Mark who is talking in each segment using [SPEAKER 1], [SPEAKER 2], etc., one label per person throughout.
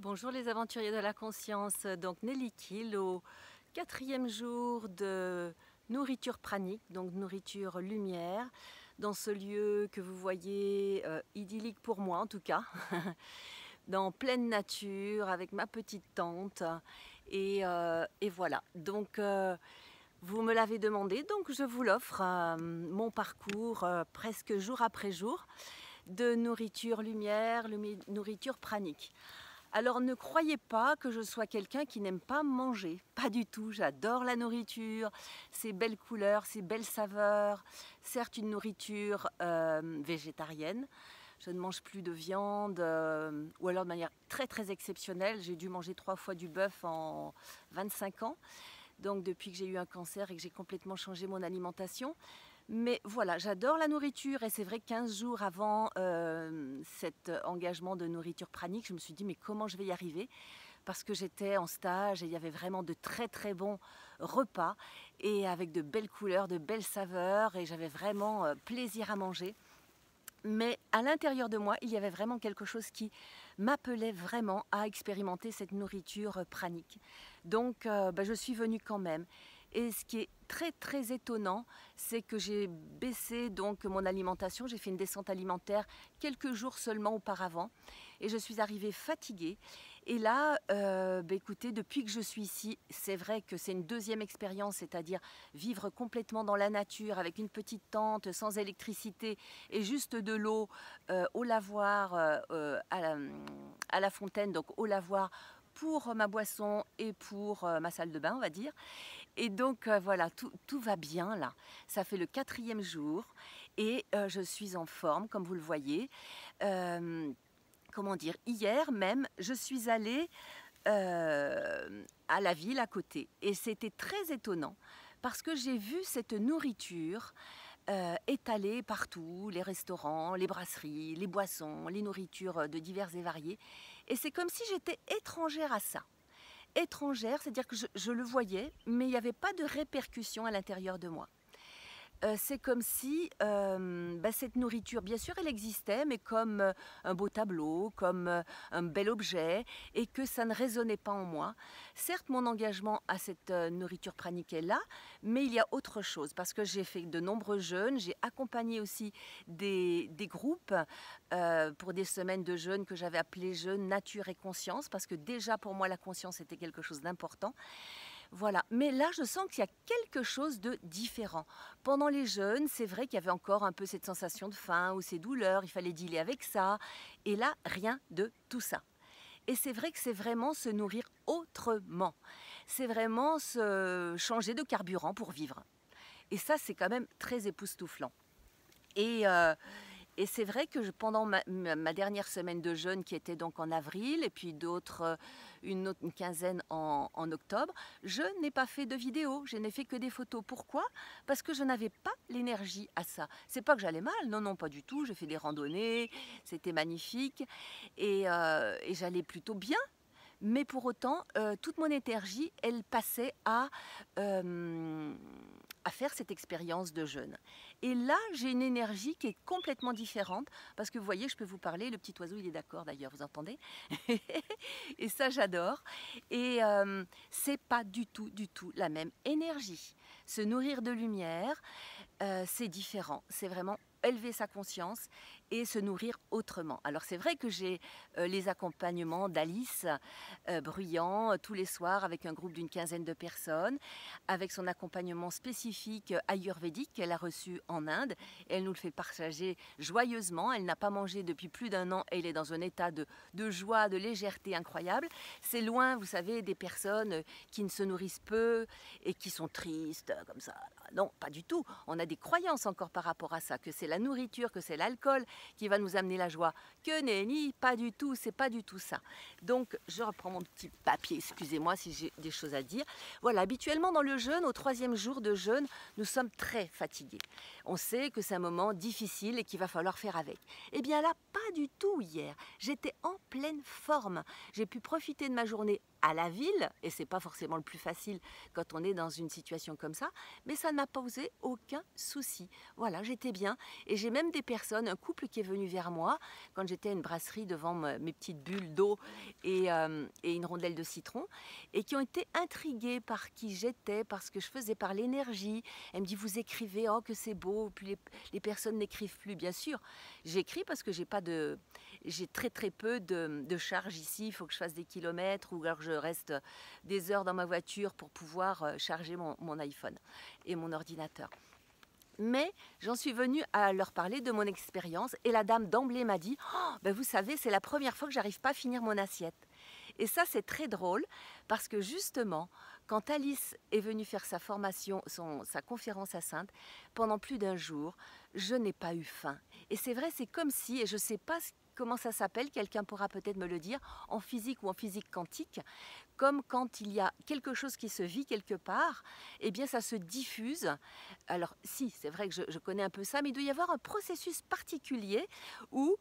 [SPEAKER 1] Bonjour les aventuriers de la conscience, donc Nelly Kiel au 4e jour de nourriture pranique, donc nourriture lumière, dans ce lieu que vous voyez idyllique pour moi en tout cas, dans pleine nature avec ma petite tente et voilà. Donc vous me l'avez demandé, donc je vous l'offre, mon parcours presque jour après jour de nourriture lumière, nourriture pranique. Alors ne croyez pas que je sois quelqu'un qui n'aime pas manger, pas du tout, j'adore la nourriture, ses belles couleurs, ses belles saveurs, certes une nourriture végétarienne, je ne mange plus de viande, ou alors de manière très très exceptionnelle, j'ai dû manger 3 fois du bœuf en 25 ans, donc depuis que j'ai eu un cancer et que j'ai complètement changé mon alimentation. Mais voilà, j'adore la nourriture et c'est vrai que 15 jours avant cet engagement de nourriture pranique, je me suis dit mais comment je vais y arriver? Parce que j'étais en stage et il y avait vraiment de très très bons repas et avec de belles couleurs, de belles saveurs et j'avais vraiment plaisir à manger. Mais à l'intérieur de moi, il y avait vraiment quelque chose qui m'appelait vraiment à expérimenter cette nourriture pranique. Donc je suis venue quand même. Et ce qui est très très étonnant, c'est que j'ai baissé donc mon alimentation, j'ai fait une descente alimentaire quelques jours seulement auparavant et je suis arrivée fatiguée. Et là, écoutez, depuis que je suis ici, c'est vrai que c'est une deuxième expérience, c'est-à-dire vivre complètement dans la nature avec une petite tente, sans électricité et juste de l'eau au lavoir, à la fontaine, donc au lavoir pour ma boisson et pour ma salle de bain, on va dire. Et donc voilà, tout va bien là. Ça fait le 4e jour et je suis en forme, comme vous le voyez. Comment dire, hier même, je suis allée à la ville à côté. Et c'était très étonnant parce que j'ai vu cette nourriture étalée partout, les restaurants, les brasseries, les boissons, les nourritures de diverses et variées. Et c'est comme si j'étais étrangère à ça. Étrangère, c'est-à-dire que je le voyais, mais il n'y avait pas de répercussions à l'intérieur de moi. C'est comme si cette nourriture, bien sûr, elle existait, mais comme un beau tableau, comme un bel objet, et que ça ne résonnait pas en moi. Certes, mon engagement à cette nourriture pranique est là, mais il y a autre chose, parce que j'ai fait de nombreux jeûnes, j'ai accompagné aussi des groupes pour des semaines de jeûne que j'avais appelé jeûne nature et conscience, parce que déjà pour moi la conscience était quelque chose d'important. Voilà, mais là je sens qu'il y a quelque chose de différent. Pendant les jeûnes, c'est vrai qu'il y avait encore un peu cette sensation de faim ou ces douleurs, il fallait dealer avec ça. Et là, rien de tout ça. Et c'est vrai que c'est vraiment se nourrir autrement. C'est vraiment se changer de carburant pour vivre. Et ça, c'est quand même très époustouflant. Et, euh, et c'est vrai que pendant ma dernière semaine de jeûne, qui était donc en avril, et puis d'autres, une quinzaine en octobre, je n'ai pas fait de vidéo, je n'ai fait que des photos. Pourquoi? Parce que je n'avais pas l'énergie à ça. C'est pas que j'allais mal, non, non, pas du tout. J'ai fait des randonnées, c'était magnifique, et j'allais plutôt bien. Mais pour autant, toute mon énergie, elle passait à faire cette expérience de jeûne. Et là, j'ai une énergie qui est complètement différente, parce que vous voyez, je peux vous parler, le petit oiseau, il est d'accord d'ailleurs, vous entendez? Et ça, j'adore. Et c'est pas du tout la même énergie. Se nourrir de lumière, c'est différent. C'est vraiment élever sa conscience et se nourrir autrement. Alors c'est vrai que j'ai les accompagnements d'Alice Bruyant tous les soirs avec un groupe d'une quinzaine de personnes, avec son accompagnement spécifique ayurvédique qu'elle a reçu en Inde. Elle nous le fait partager joyeusement. Elle n'a pas mangé depuis plus d'1 an et elle est dans un état de joie, de légèreté incroyable. C'est loin, vous savez, des personnes qui ne se nourrissent peu et qui sont tristes comme ça. Non, pas du tout. On a des croyances encore par rapport à ça, que c'est la nourriture, que c'est l'alcool qui va nous amener la joie. Que nenni, pas du tout, c'est pas du tout ça. Donc, je reprends mon petit papier, excusez-moi si j'ai des choses à dire. Voilà, habituellement dans le jeûne, au 3e jour de jeûne, nous sommes très fatigués. On sait que c'est un moment difficile et qu'il va falloir faire avec. Eh bien là, pas du tout hier. J'étais en pleine forme. J'ai pu profiter de ma journée à la ville, et c'est pas forcément le plus facile quand on est dans une situation comme ça, mais ça ne m'a posé aucun souci. Voilà, j'étais bien. Et j'ai même des personnes, un couple qui est venu vers moi quand j'étais à une brasserie devant mes petites bulles d'eau et une rondelle de citron, et qui ont été intrigués par qui j'étais, par ce que je faisais, par l'énergie. Elle me dit, vous écrivez, oh que c'est beau, puis les personnes n'écrivent plus, bien sûr. J'écris parce que j'ai très très peu de charge ici, il faut que je fasse des kilomètres ou alors je reste des heures dans ma voiture pour pouvoir charger mon iPhone et mon ordinateur. Mais j'en suis venue à leur parler de mon expérience et la dame d'emblée m'a dit oh, ben vous savez, c'est la première fois que j'arrive pas à finir mon assiette. Et ça, c'est très drôle parce que justement, quand Alice est venue faire sa formation, sa conférence à Saintes, pendant plus d'un jour, je n'ai pas eu faim. Et c'est vrai, c'est comme si, et je ne sais pas comment ça s'appelle, quelqu'un pourra peut-être me le dire, en physique ou en physique quantique, comme quand il y a quelque chose qui se vit quelque part, eh bien ça se diffuse. Alors si, c'est vrai que je connais un peu ça, mais il doit y avoir un processus particulier où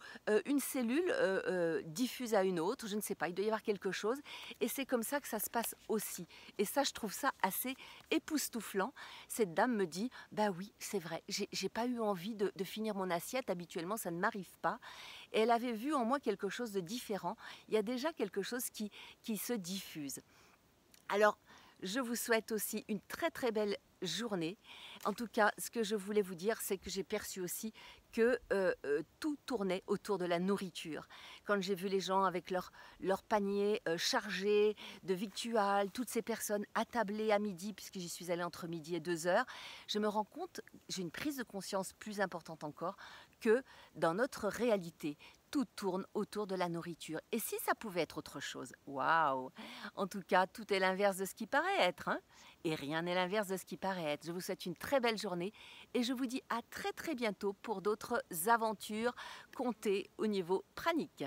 [SPEAKER 1] une cellule diffuse à une autre, je ne sais pas, il doit y avoir quelque chose, et c'est comme ça que ça se passe aussi. Et ça, je trouve ça assez époustouflant. Cette dame me dit, bah oui, c'est vrai, j'ai pas eu envie de finir mon assiette, habituellement ça ne m'arrive pas. Et elle avait vu en moi quelque chose de différent. Il y a déjà quelque chose qui se diffuse. Alors, je vous souhaite aussi une très très belle journée. En tout cas, ce que je voulais vous dire, c'est que j'ai perçu aussi que tout tournait autour de la nourriture. Quand j'ai vu les gens avec leur panier chargé de victuailles, toutes ces personnes attablées à midi, puisque j'y suis allée entre midi et 2 heures, je me rends compte, j'ai une prise de conscience plus importante encore, que dans notre réalité, tout tourne autour de la nourriture. Et si ça pouvait être autre chose? Waouh! En tout cas, tout est l'inverse de ce qui paraît être, hein? Et rien n'est l'inverse de ce qui paraît être. Je vous souhaite une très belle journée et je vous dis à très très bientôt pour d'autres aventures comptées au niveau pranique.